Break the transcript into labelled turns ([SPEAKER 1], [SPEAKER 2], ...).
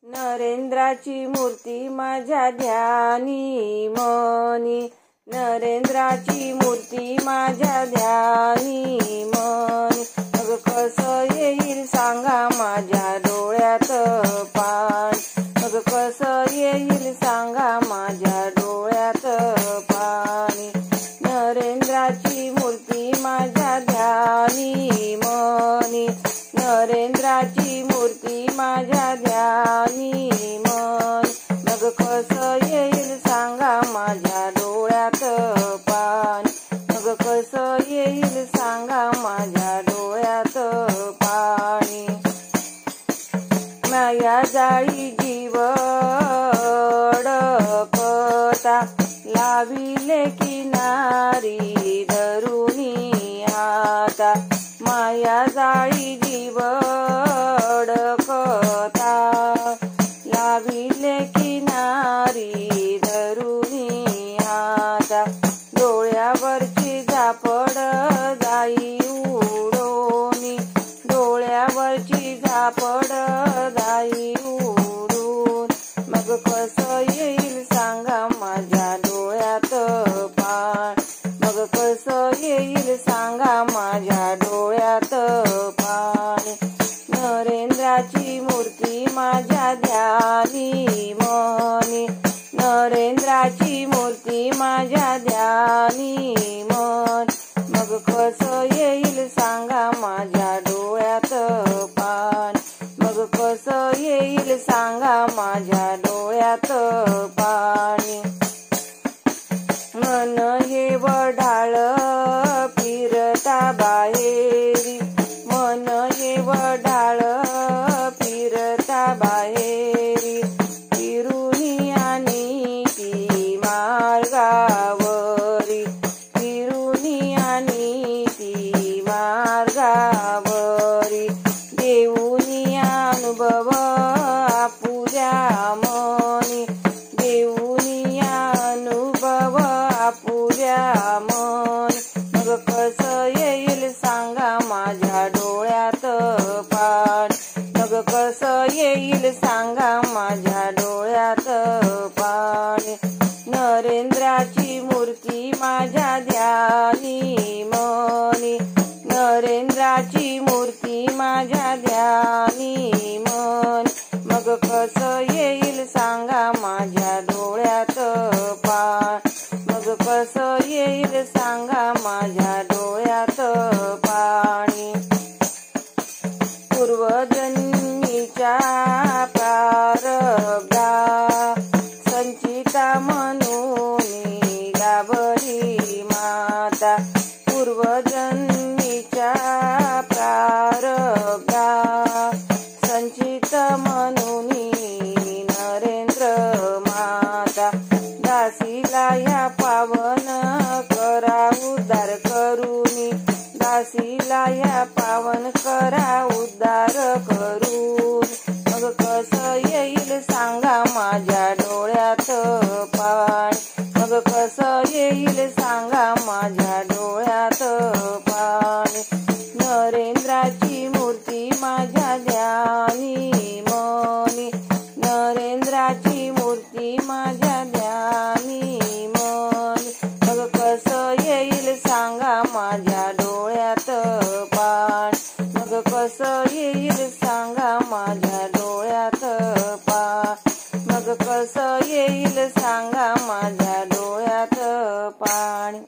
[SPEAKER 1] नरेंद्राची मूर्ती माझ्या ध्यानी मनी, नरेंद्राची मूर्ती माझ्या ध्यानी मनी. मग कसं येईल सांगा माझ्या डोळ्यात पाणी, मग कसं येईल सांगा माझ्या डोळ्यात पाणी. नरेंद्राची मूर्ती माझ्या ध्यानी मनी, नरेंद्राची मूर्ती माझ्या ध्यानी मनी. मग कसं येईल सांगा माझ्या डोळ्यात पाणी, मग कसं येईल सांगा माझ्या डोळ्यात पाणी. माया जाळी जीव अडकता, लाविले किनारी धरुनी आता. माया जाळी जीव अडकता, लाविले किनारी धरुनी आता. डोळ्यावरची झापड जाई उडोनी, डोळ्यावरची झापड जाई उडून. मग कसं येईल सांगा माझ्या डोळ्यात पाणी, मग कसं येईल सांगा माझ्या डोळ्यात पाणी. नरेंद्राची मूर्ती माझ्या ध्यानी मनी, नरेंद्राची मूर्ती माझ्या ध्यानी मनी. मग कसं येईल सांगा माझ्या डोळ्यात पाणी, मग कसं येईल सांगा माझ्या डोळ्यात पाणी. मन हे वढाळ फिरता बाहेरी, मन हे वढाळ फिरता बाहेरी. फिरुनी आणि ती मार्गावरी, फिरुनी आणि ती मार्गावरी. देऊनी अनुभव आपुल्या मनी, देऊनी अनुभव आपुल्या मनी. मग कसं येईल सांगा माझ्या डोळ्यात पाणी, मग कसं येईल सांगा माझ्या डोळ्यात पाणी. नरेंद्राची मूर्ती माझ्या ध्यानी मनी, नरेंद्राची मूर्ती माझ्या ध्यानी मनी. मग कसं येईल सांगा माझ्या डोळ्यात पाणी, मग कसं येईल सांगा माझ्या डोळ्यात पाणी. पूर्वजन्मीच्या प्रारब्धा संचिता म्हणून लाभली माता. पूर्वजन्मीच्या प्रारब्धा संचित म्हणून नरेंद्र माता. दासीला या पावन करा उद्धार करूनी, दासीला या पावन करा उद्धार करून. मग कसं येईल सांगा माझ्या डोळ्यात पाणी, मग कसं येईल सांगा माझ्या डोळ्यात पाणी. नरेंद्राची मूर्ती माझ्या ध्यानी मनी, नरेंद्राची मूर्ती माझ्या ध्यानी मनी. मग कसं येईल सांगा माझ्या डोळ्यात पाणी, मग कसं येईल सांगा माझ्या डोळ्यात पाणी, मग कसं येईल सांगा माझ्या डोळ्यात पाणी.